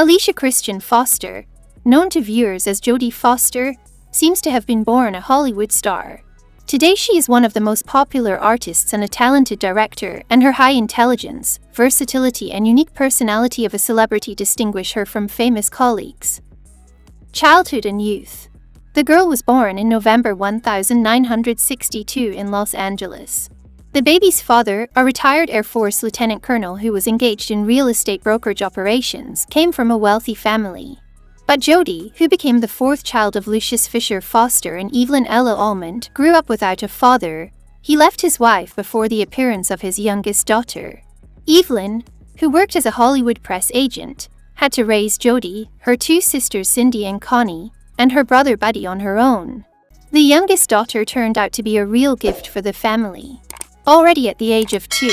Alicia Christian Foster, known to viewers as Jodie Foster, seems to have been born a Hollywood star. Today she is one of the most popular artists and a talented director, and her high intelligence, versatility and unique personality of a celebrity distinguish her from famous colleagues. Childhood and youth. The girl was born in November 1962 in Los Angeles. The baby's father, a retired Air Force lieutenant colonel who was engaged in real estate brokerage operations, came from a wealthy family. But Jodie, who became the fourth child of Lucius Fisher Foster and Evelyn Ella Almond, grew up without a father. He left his wife before the appearance of his youngest daughter. Evelyn, who worked as a Hollywood press agent, had to raise Jodie, her two sisters Cindy and Connie, and her brother Buddy on her own. The youngest daughter turned out to be a real gift for the family. Already at the age of 2,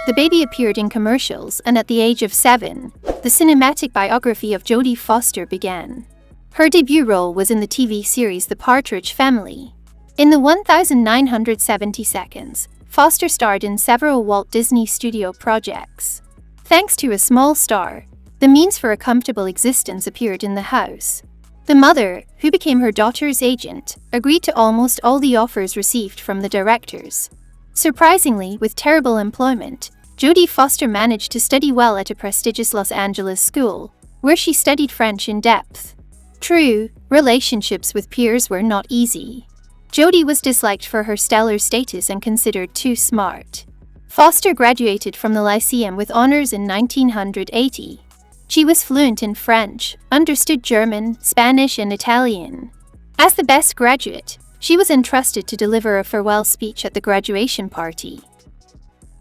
the baby appeared in commercials, and at the age of 7, the cinematic biography of Jodie Foster began. Her debut role was in the TV series The Partridge Family. In the 1970 seconds, Foster starred in several Walt Disney Studio projects. Thanks to a small star, the means for a comfortable existence appeared in the house. The mother, who became her daughter's agent, agreed to almost all the offers received from the directors. Surprisingly, with terrible employment, Jodie Foster managed to study well at a prestigious Los Angeles school, where she studied French in depth. True, relationships with peers were not easy. Jodie was disliked for her stellar status and considered too smart. Foster graduated from the Lyceum with honors in 1980. She was fluent in French, understood German, Spanish, and Italian. As the best graduate, she was entrusted to deliver a farewell speech at the graduation party.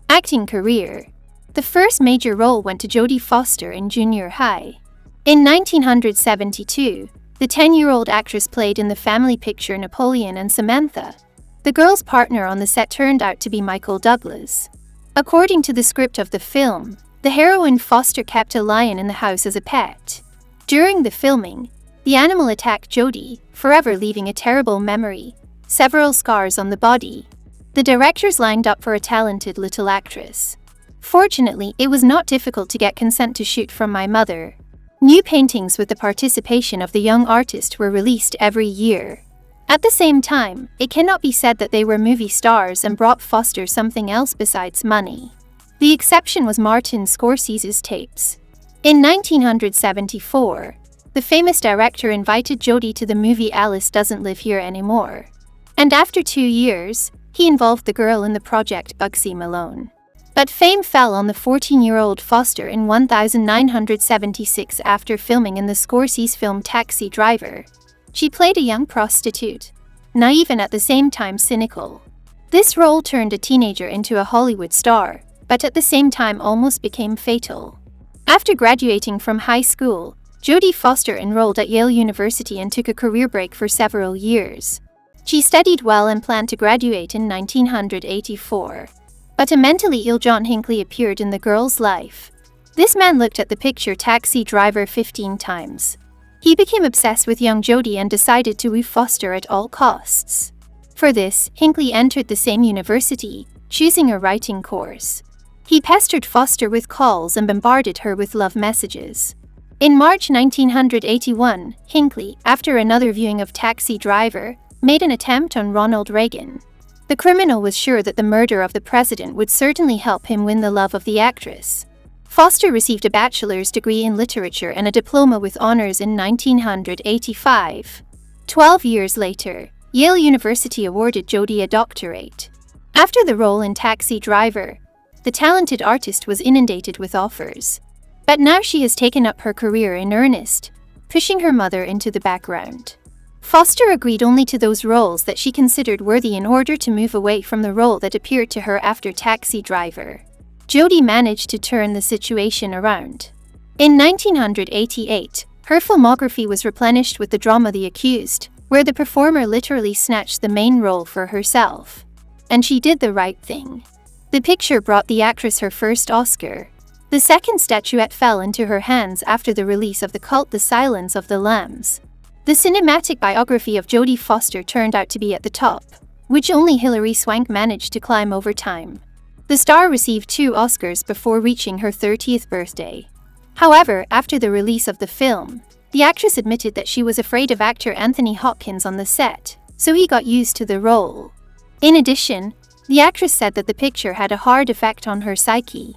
Acting career. The first major role went to Jodie Foster in junior high. In 1972, the 10-year-old actress played in the family picture Napoleon and Samantha. The girl's partner on the set turned out to be Michael Douglas. According to the script of the film, the heroine Foster kept a lion in the house as a pet. During the filming, the animal attacked Jodie, forever leaving a terrible memory, several scars on the body. The directors lined up for a talented little actress. Fortunately, it was not difficult to get consent to shoot from my mother. New paintings with the participation of the young artist were released every year. At the same time, it cannot be said that they were movie stars and brought Foster something else besides money. The exception was Martin Scorsese's tapes. In 1974, the famous director invited Jodie to the movie Alice Doesn't Live Here Anymore. And after 2 years, he involved the girl in the project Bugsy Malone. But fame fell on the 14-year-old Foster in 1976 after filming in the Scorsese film Taxi Driver. She played a young prostitute, naive and at the same time cynical. This role turned a teenager into a Hollywood star, but at the same time almost became fatal. After graduating from high school, Jodie Foster enrolled at Yale University and took a career break for several years. She studied well and planned to graduate in 1984. But a mentally ill John Hinckley appeared in the girl's life. This man looked at the picture Taxi Driver 15 times. He became obsessed with young Jodie and decided to woo Foster at all costs. For this, Hinckley entered the same university, choosing a writing course. He pestered Foster with calls and bombarded her with love messages. In March 1981, Hinckley, after another viewing of Taxi Driver, made an attempt on Ronald Reagan. The criminal was sure that the murder of the president would certainly help him win the love of the actress. Foster received a bachelor's degree in literature and a diploma with honors in 1985. 12 years later, Yale University awarded Jodie a doctorate. After the role in Taxi Driver, the talented artist was inundated with offers. But now she has taken up her career in earnest, pushing her mother into the background. Foster agreed only to those roles that she considered worthy in order to move away from the role that appeared to her after Taxi Driver. Jodie managed to turn the situation around. In 1988, her filmography was replenished with the drama The Accused, where the performer literally snatched the main role for herself. And she did the right thing. The picture brought the actress her first Oscar. The second statuette fell into her hands after the release of the cult The Silence of the Lambs. The cinematic biography of Jodie Foster turned out to be at the top, which only Hilary Swank managed to climb over time. The star received 2 Oscars before reaching her 30th birthday. However, after the release of the film, the actress admitted that she was afraid of actor Anthony Hopkins on the set, so he got used to the role. In addition, the actress said that the picture had a hard effect on her psyche.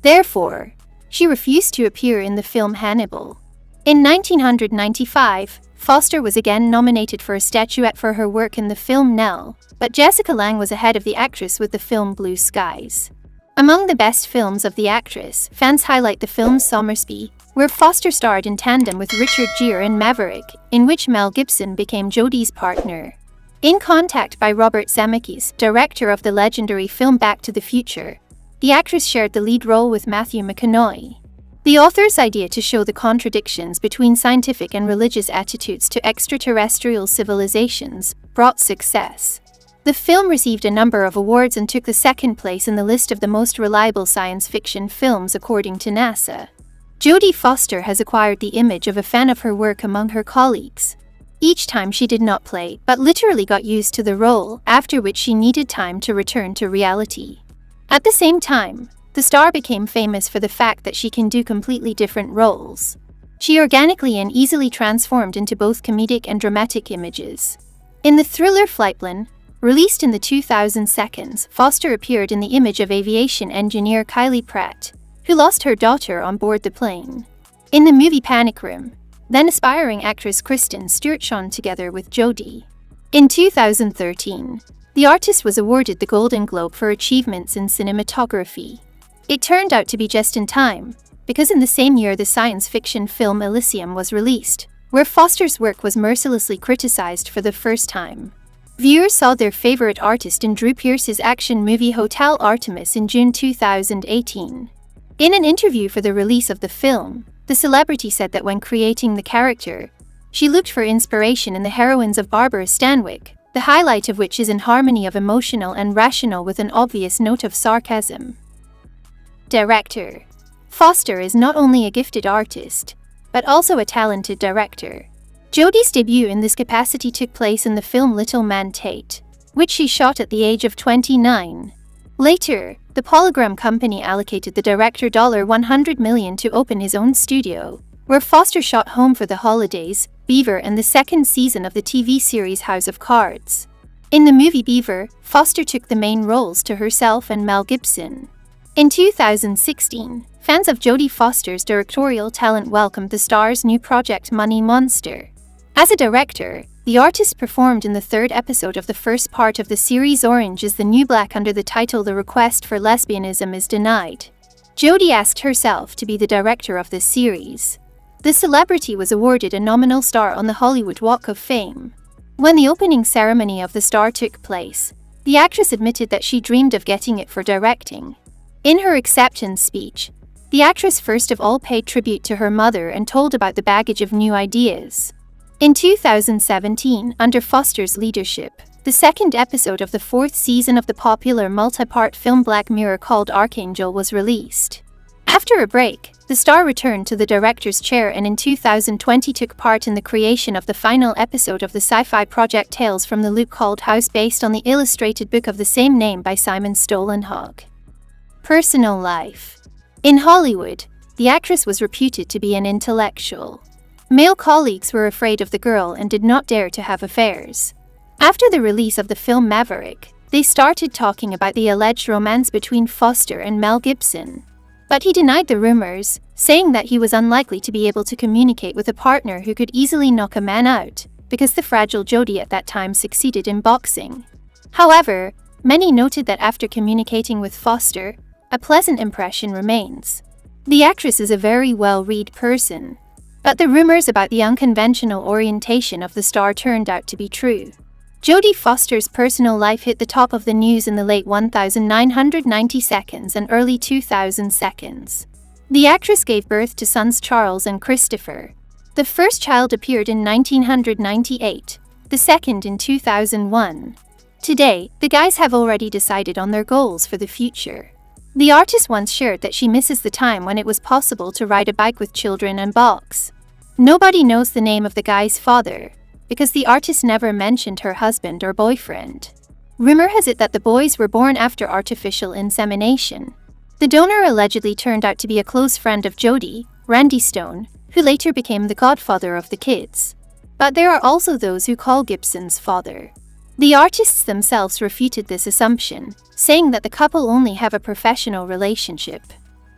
Therefore, she refused to appear in the film Hannibal. In 1995, Foster was again nominated for a statuette for her work in the film Nell, but Jessica Lange was ahead of the actress with the film Blue Skies. Among the best films of the actress, fans highlight the film Somersby, where Foster starred in tandem with Richard Gere in Maverick, in which Mel Gibson became Jodie's partner. In Contact by Robert Zemeckis, director of the legendary film Back to the Future, the actress shared the lead role with Matthew McConaughey. The author's idea to show the contradictions between scientific and religious attitudes to extraterrestrial civilizations brought success. The film received a number of awards and took the second place in the list of the most reliable science fiction films according to NASA. Jodie Foster has acquired the image of a fan of her work among her colleagues. Each time she did not play, but literally got used to the role, after which she needed time to return to reality. At the same time, the star became famous for the fact that she can do completely different roles. She organically and easily transformed into both comedic and dramatic images. In the thriller Flightplan, released in the 2000s, Foster appeared in the image of aviation engineer Kylie Pratt, who lost her daughter on board the plane. In the movie Panic Room, then aspiring actress Kristen Stewart shone together with Jodie. In 2013, the artist was awarded the Golden Globe for achievements in cinematography. It turned out to be just in time, because in the same year the science fiction film Elysium was released, where Foster's work was mercilessly criticized for the first time. Viewers saw their favorite artist in Drew Pearce's action movie Hotel Artemis in June 2018. In an interview for the release of the film, the celebrity said that when creating the character, she looked for inspiration in the heroines of Barbara Stanwyck, the highlight of which is an harmony of emotional and rational with an obvious note of sarcasm. Director. Foster is not only a gifted artist, but also a talented director. Jodie's debut in this capacity took place in the film Little Man Tate, which she shot at the age of 29. Later, the Polygram Company allocated the director $100 million to open his own studio, where Foster shot Home for the Holidays, Beaver, and the second season of the TV series House of Cards. In the movie Beaver, Foster took the main roles to herself and Mel Gibson. In 2016, fans of Jodie Foster's directorial talent welcomed the star's new project Money Monster. As a director, the artist performed in the third episode of the first part of the series Orange is the New Black under the title The Request for Lesbianism is Denied. Jodie asked herself to be the director of this series. The celebrity was awarded a nominal star on the Hollywood Walk of Fame. When the opening ceremony of the star took place, the actress admitted that she dreamed of getting it for directing. In her acceptance speech, the actress first of all paid tribute to her mother and told about the baggage of new ideas. In 2017, under Foster's leadership, the second episode of the fourth season of the popular multi-part film Black Mirror called Archangel was released. After a break, the star returned to the director's chair and in 2020 took part in the creation of the final episode of the sci-fi project Tales from the Loop called House, based on the illustrated book of the same name by Simon Stollenhag. Personal life. In Hollywood, the actress was reputed to be an intellectual. Male colleagues were afraid of the girl and did not dare to have affairs. After the release of the film Maverick, they started talking about the alleged romance between Foster and Mel Gibson. But he denied the rumors, saying that he was unlikely to be able to communicate with a partner who could easily knock a man out, because the fragile Jodie at that time succeeded in boxing. However, many noted that after communicating with Foster, a pleasant impression remains. The actress is a very well-read person, but the rumors about the unconventional orientation of the star turned out to be true. Jodie Foster's personal life hit the top of the news in the late 1990 seconds and early 2000 seconds. The actress gave birth to sons Charles and Christopher. The first child appeared in 1998, the second in 2001. Today, the guys have already decided on their goals for the future. The artist once shared that she misses the time when it was possible to ride a bike with children and box. Nobody knows the name of the guy's father, because the artist never mentioned her husband or boyfriend. Rumor has it that the boys were born after artificial insemination. The donor allegedly turned out to be a close friend of Jodie, Randy Stone, who later became the godfather of the kids. But there are also those who call Gibson's father. The artists themselves refuted this assumption, saying that the couple only have a professional relationship.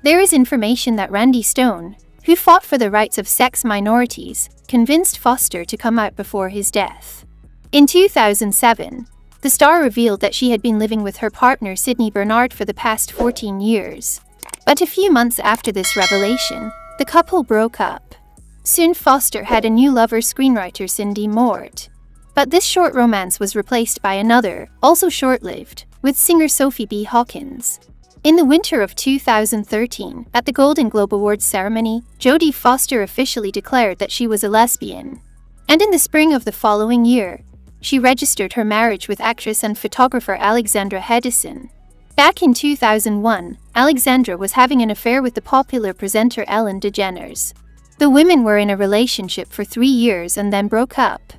There is information that Randy Stone, who fought for the rights of sex minorities, convinced Foster to come out before his death. In 2007, the star revealed that she had been living with her partner Sydney Bernard for the past 14 years. But a few months after this revelation, the couple broke up. Soon Foster had a new lover, screenwriter Cindy Mort. But this short romance was replaced by another, also short-lived, with singer Sophie B. Hawkins. In the winter of 2013, at the Golden Globe Awards ceremony, Jodie Foster officially declared that she was a lesbian. And in the spring of the following year, she registered her marriage with actress and photographer Alexandra Hedison. Back in 2001, Alexandra was having an affair with the popular presenter Ellen DeGeneres. The women were in a relationship for 3 years and then broke up.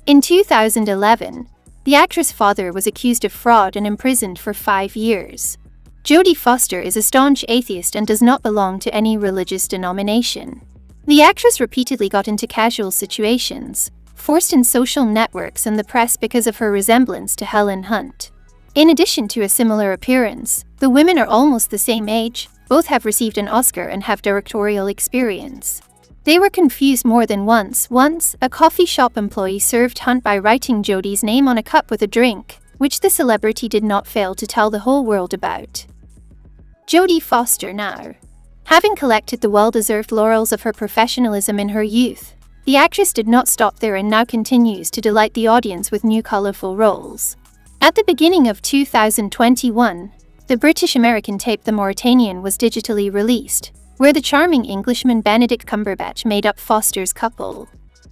In 2011, the actress' father was accused of fraud and imprisoned for 5 years. Jodie Foster is a staunch atheist and does not belong to any religious denomination. The actress repeatedly got into casual situations, forced in social networks and the press because of her resemblance to Helen Hunt. In addition to a similar appearance, the women are almost the same age, both have received an Oscar and have directorial experience. They were confused more than once. Once, a coffee shop employee served Hunt by writing Jodie's name on a cup with a drink, which the celebrity did not fail to tell the whole world about. Jodie Foster now. Having collected the well-deserved laurels of her professionalism in her youth, the actress did not stop there and now continues to delight the audience with new colorful roles. At the beginning of 2021, the British-American tape The Mauritanian was digitally released, where the charming Englishman Benedict Cumberbatch made up Foster's couple.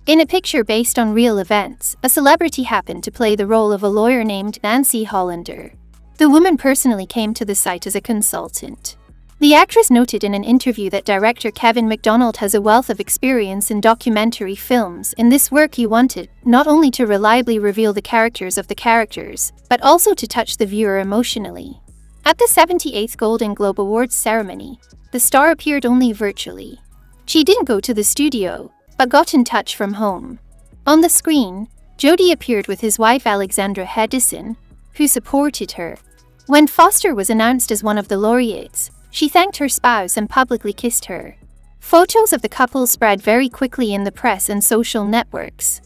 In a picture based on real events, a celebrity happened to play the role of a lawyer named Nancy Hollander. The woman personally came to the site as a consultant. The actress noted in an interview that director Kevin MacDonald has a wealth of experience in documentary films. In this work he wanted not only to reliably reveal the characters of the characters, but also to touch the viewer emotionally. At the 78th Golden Globe Awards ceremony, the star appeared only virtually. She didn't go to the studio, but got in touch from home. On the screen, Jodie appeared with his wife Alexandra Hedison, who supported her. When Foster was announced as one of the laureates, she thanked her spouse and publicly kissed her. Photos of the couple spread very quickly in the press and social networks.